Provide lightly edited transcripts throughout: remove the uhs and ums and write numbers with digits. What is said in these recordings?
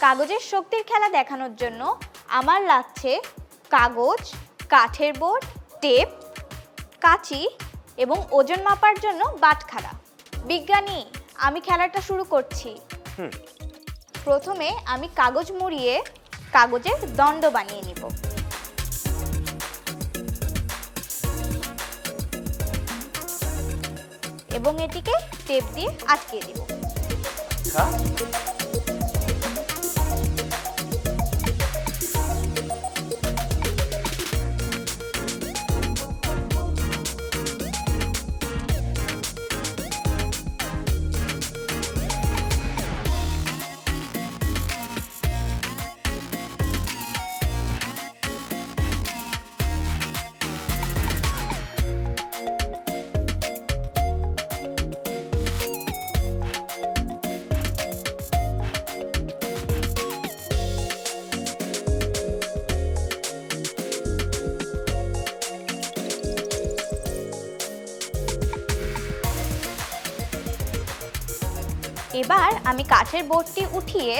কাগজের শক্তির খেলা দেখানোর জন্য আমার লাগছে কাগজ, কাঠের বোর্ড, টেপ, কাঁচি এবং ওজন মাপার জন্য বাটখারা। বিজ্ঞানী, আমি খেলাটা শুরু করছি। প্রথমে আমি কাগজ মুড়িয়ে কাগজের দণ্ড বানিয়ে নিব। এবং এটিকে টেপ দিয়ে আটকে দিব। এবার আমি কাঠের বোর্ডটি উঠিয়ে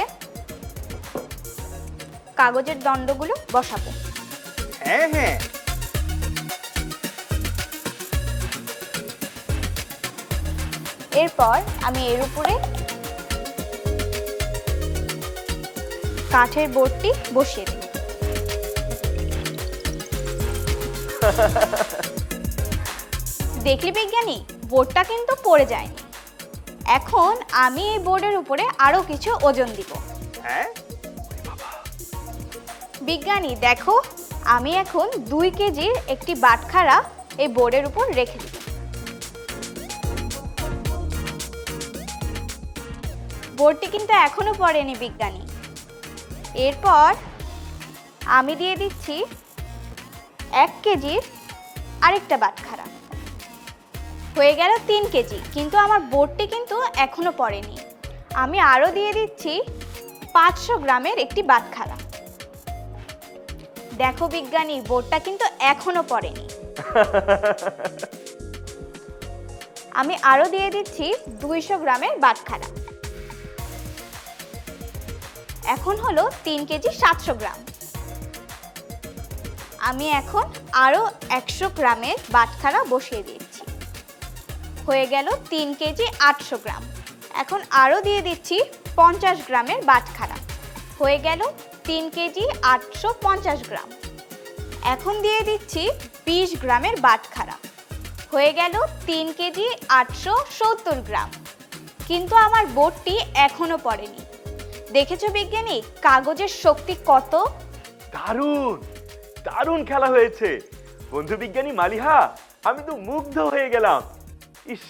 কাগজের দণ্ডগুলো বসাবো। হ্যাঁ, এরপর আমি এর উপরে কাঠের বোর্ডটি বসিয়ে দিই। দেখলি বিজ্ঞানী, বোর্ডটা কিন্তু পড়ে যায়নি। এখন আমি এই বোর্ডের উপরে আরো কিছু ওজন দিব। হ্যাঁ বিজ্ঞানী দেখো, আমি এখন 2 কেজির একটি বাটখারা এই বোর্ডের উপর রেখে দিব। বোর্ডটি কিন্তু এখনো পড়েনি বিজ্ঞানী। এরপর আমি দিয়ে দিচ্ছি 1 কেজির আরেকটা বাটখারা। হয়ে গেল 3 কেজি, কিন্তু আমার বোর্ডটি কিন্তু এখনো পড়েনি। আমি আরো দিয়ে দিচ্ছি 500 গ্রামের একটি বাটখারা। দেখো বিজ্ঞানী, বোর্ডটা কিন্তু এখনো পড়েনি। আমি আরো দিয়ে দিচ্ছি 200 গ্রামের বাটখারা। এখন হলো 3 কেজি 700 গ্রাম। আমি এখন আরো 100 গ্রামের বাটখারা বসিয়ে দিচ্ছি। হয়ে গেল 3 কেজি 800 গ্রাম। এখন আরো দিয়ে দিচ্ছি 50 গ্রামের বাটখারা। হয়ে গেল 3 কেজি 850 গ্রাম। এখন দিয়ে দিচ্ছি 20 গ্রামের বাটখারা। হয়ে গেল 3 কেজি 870 গ্রাম। কিন্তু আমার বোর্ডটি এখনো পড়েনি। দেখেছো বিজ্ঞানী, কাগজের শক্তি কত? দারুণ দারুণ খেলা হয়েছে বন্ধু বিজ্ঞানী মালিহা, আমি তো মুগ্ধ হয়ে গেলাম। ইস,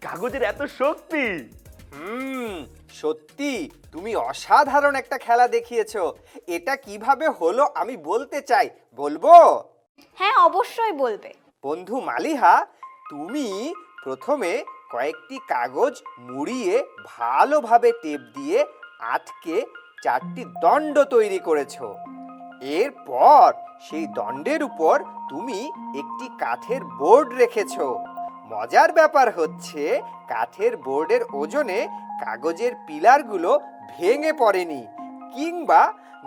কাগজের এত শক্তি! সত্যি তুমি অসাধারণ একটা খেলা দেখিয়েছো। এটা কিভাবে হলো আমি বলতে চাই, বলবো? হ্যাঁ, অবশ্যই বলবে। বন্ধু মালিহা, তুমি প্রথমে কয়েকটি কাগজ মুড়িয়ে ভালোভাবে টেপ দিয়ে আটকে 4টি দণ্ড তৈরি করেছো। এরপর সেই দণ্ডের উপর তুমি একটি কাঠের বোর্ড রেখেছো। মজার ব্যাপার হচ্ছে, কাঠের বোর্ডের ওজনে কাগজের পিলারগুলো ভেঙে পড়েনি কিংবা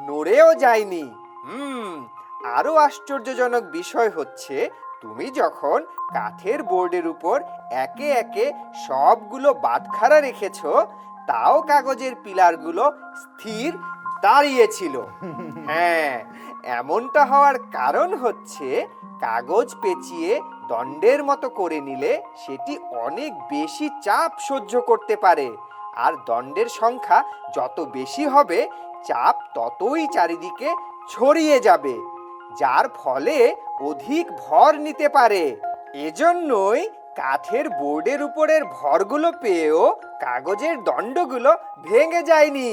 নড়েও যায়নি। আরো আশ্চর্যজনক বিষয় হচ্ছে, তুমি যখন কাঠের বোর্ডের উপর একে একে সবগুলো বাটখারা রেখেছো, তাও কাগজের পিলারগুলো স্থির দাঁড়িয়েছিল। হ্যাঁ, এমনটা হওয়ার কারণ হচ্ছে, কাগজ পেঁচিয়ে দণ্ডের মতো করে নিলে সেটি অনেক বেশি চাপ সহ্য করতে পারে। আর দণ্ডের সংখ্যা যত বেশি হবে, চাপ ততই চারিদিকে ছড়িয়ে যাবে, যার ফলে অধিক ভর নিতে পারে। এজন্যই কাঠের বোর্ডের উপরের ভরগুলো পেয়েও কাগজের দণ্ডগুলো ভেঙে যায়নি।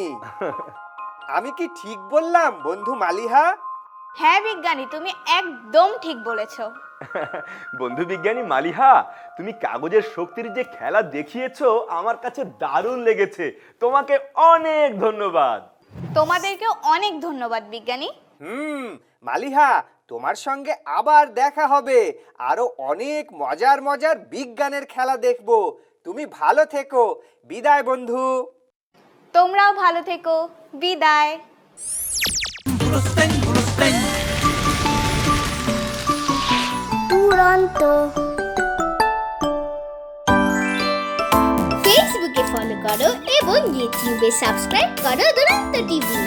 আমি কি ঠিক বললাম বন্ধু মালিহা? হ্যাঁ বিজ্ঞানী, তুমি একদম ঠিক বলেছো। বন্ধু বিজ্ঞানী মালিহা, তুমি কাগজের শক্তির যে খেলা দেখিয়েছো আমার কাছে দারুণ লেগেছে। তোমাকে অনেক ধন্যবাদ। তোমাদেরকেও অনেক ধন্যবাদ বিজ্ঞানী। মালিহা, তোমার সঙ্গে আবার দেখা হবে। আরো অনেক মজার মজার বিজ্ঞানের খেলা দেখব। তুমি ভালো থেকো। বিদায় বন্ধু। তোমরাও ভালো থেকো। বিদায়। দুরন্ত। ফেসবুকে ফলো করো এবং ইউটিউবে সাবস্ক্রাইব করো দুরন্ত টিভি।